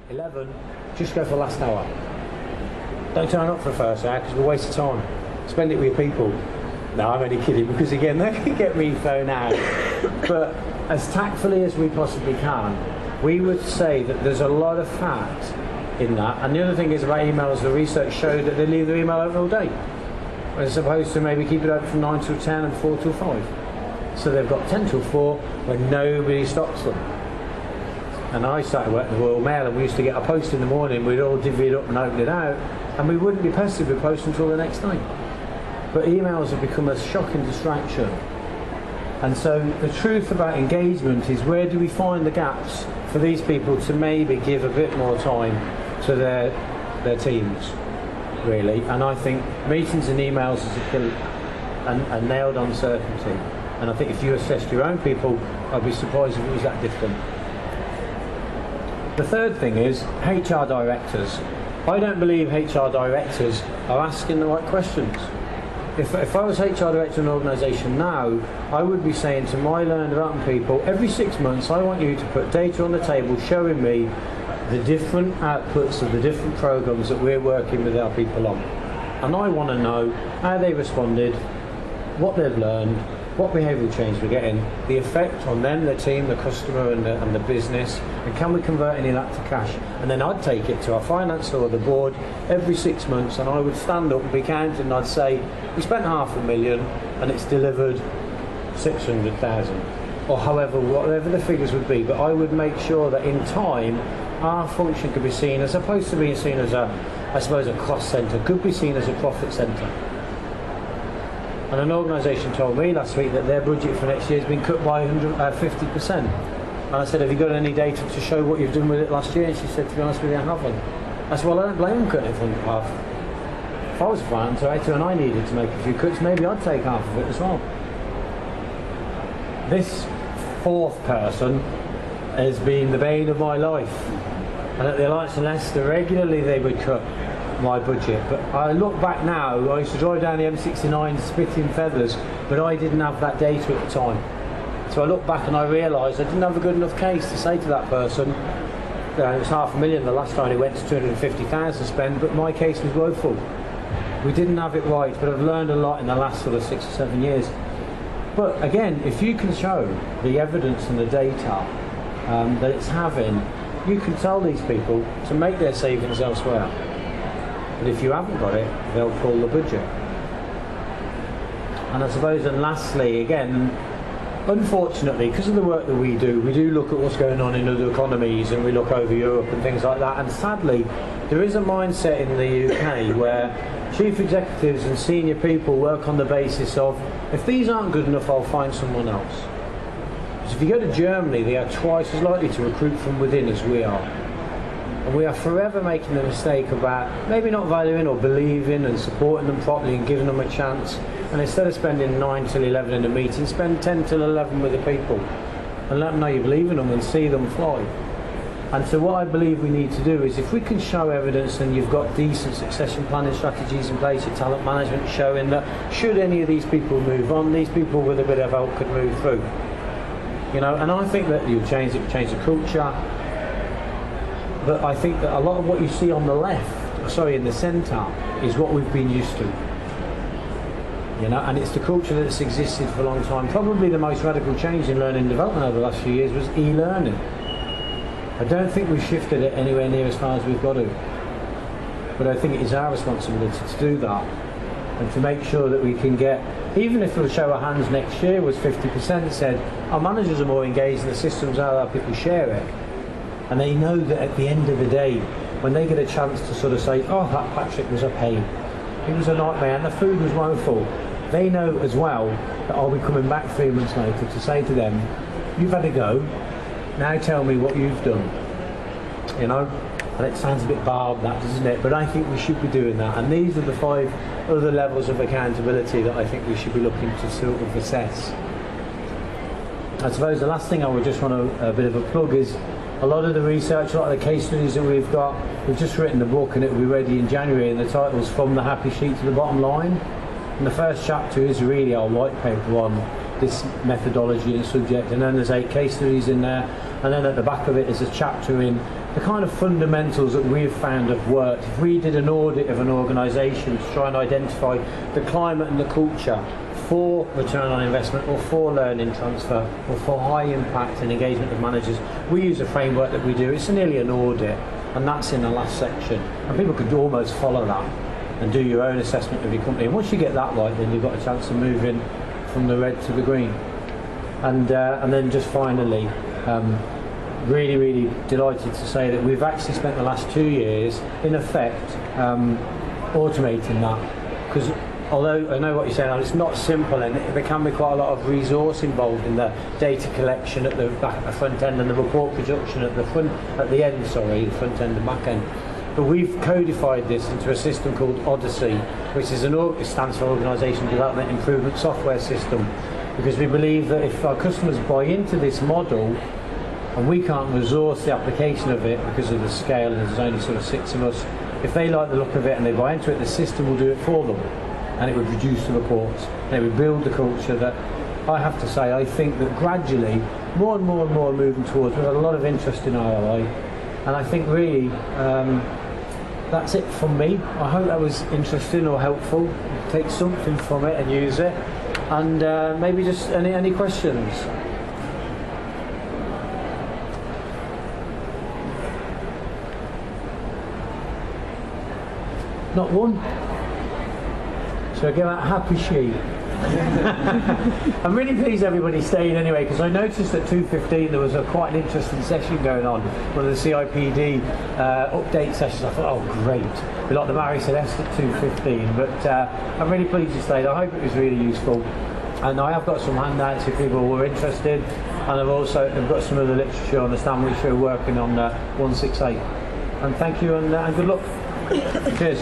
11, just go for the last hour. Don't turn up for the first hour because we're a waste of time. Spend it with your people. No, I'm only kidding, because again, they can get me phone out. But as tactfully as we possibly can, we would say that there's a lot of fact in that. And the other thing is about emails, the research showed that they leave their email open all day, as opposed to maybe keep it open from 9 till 10 and 4 till 5. So they've got 10 till 4 when nobody stops them. And I started working at the Royal Mail, and we used to get a post in the morning, we'd all divvy it up and open it out, and we wouldn't be pestered with post until the next night. But emails have become a shocking distraction. And so the truth about engagement is, where do we find the gaps for these people to maybe give a bit more time to their teams, really? And I think meetings and emails is a kill and nailed on certainty. And I think if you assessed your own people, I'd be surprised if it was that different. The third thing is HR directors. I don't believe HR directors are asking the right questions. If I was HR director in an organisation now, I would be saying to my learned development people, every 6 months I want you to put data on the table showing me the different outputs of the different programmes that we're working with our people on. And I want to know how they responded, what they've learned, what behavioural change we're getting, the effect on them, the team, the customer and the business, and can we convert any of that to cash? And then I'd take it to our finance or the board every 6 months, and I would stand up and be counted, and I'd say, we spent $500,000 and it's delivered 600,000, or whatever the figures would be. But I would make sure that in time our function could be seen, as opposed to being seen as a cost centre, could be seen as a profit centre. And an organisation told me last week that their budget for next year has been cut by 50%. And I said, have you got any data to show what you've done with it last year? And she said, to be honest with you, I haven't. I said, well, I don't blame them cutting it from half. If I was a finance director and I needed to make a few cuts, maybe I'd take half of it as well. This fourth person has been the bane of my life. And at the Alliance in Leicester, regularly they would cut my budget. But I look back now, I used to drive down the M69 spitting feathers, but I didn't have that data at the time. So I look back and I realised I didn't have a good enough case to say to that person, it was $500,000 the last time, it went to 250,000 spend, but my case was woeful. We didn't have it right, but I've learned a lot in the last sort of 6 or 7 years. But again, if you can show the evidence and the data that it's having, you can tell these people to make their savings elsewhere. But if you haven't got it, they'll pull the budget. And I suppose, and lastly, again, unfortunately, because of the work that we do look at what's going on in other economies, and we look over Europe and things like that. And sadly, there is a mindset in the UK where chief executives and senior people work on the basis of, if these aren't good enough, I'll find someone else. So if you go to Germany, they are twice as likely to recruit from within as we are. And we are forever making the mistake about maybe not valuing or believing and supporting them properly and giving them a chance. And instead of spending 9 till 11 in a meeting, spend 10 till 11 with the people and let them know you believe in them and see them fly. And so what I believe we need to do is, if we can show evidence and you've got decent succession planning strategies in place, your talent management showing that should any of these people move on, these people with a bit of help could move through. You know, and I think that you'll change the culture. But I think that a lot of what you see on the left, in the centre, is what we've been used to. You know, and it's the culture that's existed for a long time. Probably the most radical change in learning and development over the last few years was e-learning. I don't think we've shifted it anywhere near as far as we've got to. But I think it is our responsibility to do that and to make sure that we can get, even if the show of hands next year was 50%, said our managers are more engaged in the systems, how our people share it. And they know that at the end of the day, when they get a chance to sort of say, oh, that Patrick was a pain, he was a nightmare, and the food was woeful, they know as well that I'll be coming back 3 months later to say to them, you've had a go, now tell me what you've done. You know, and it sounds a bit barbed, that, doesn't it? But I think we should be doing that. And these are the 5 other levels of accountability that I think we should be looking to sort of assess. I suppose the last thing I would just want a bit of a plug is a lot of the research, a lot of the case studies that we've got. We've just written the book and it will be ready in January, and the title's From the Happy Sheet to the Bottom Line. And the first chapter is really our white paper on this methodology and subject, and then there's 8 case studies in there, and then at the back of it is a chapter in the kind of fundamentals that we've found have worked. If we did an audit of an organisation to try and identify the climate and the culture for return on investment or for learning transfer or for high impact and engagement of managers, we use a framework that we do. It's nearly an audit, and that's in the last section. And people could almost follow that and do your own assessment of your company. And once you get that right, then you've got a chance of moving from the red to the green. And then just finally, really delighted to say that we've actually spent the last 2 years, in effect, automating that. Because although I know what you're saying, it's not simple, and there can be quite a lot of resource involved in the data collection at the back, at the front end, and the report production at the front end, front end and back end. But we've codified this into a system called Odyssey, which is it stands for Organisation Development Improvement Software System, because we believe that if our customers buy into this model, and we can't resource the application of it because of the scale, and there's only sort of 6 of us, if they like the look of it and they buy into it, the system will do it for them, and it would produce the reports, and it would build the culture that, I have to say, I think that gradually more and more are moving towards. We've had a lot of interest in ROI, and I think really that's it from me. I hope that was interesting or helpful. Take something from it and use it, and maybe just any questions. Not one. So I give out happy sheep. I'm really pleased everybody stayed anyway, because I noticed at 2:15 there was quite an interesting session going on, one of the CIPD update sessions. I thought, oh great, we like the Mary Celeste at 2:15, but I'm really pleased you stayed. I hope it was really useful, and I have got some handouts if people were interested, and I've got some of the literature on the stand which we're working on 168. And thank you, and good luck. Cheers.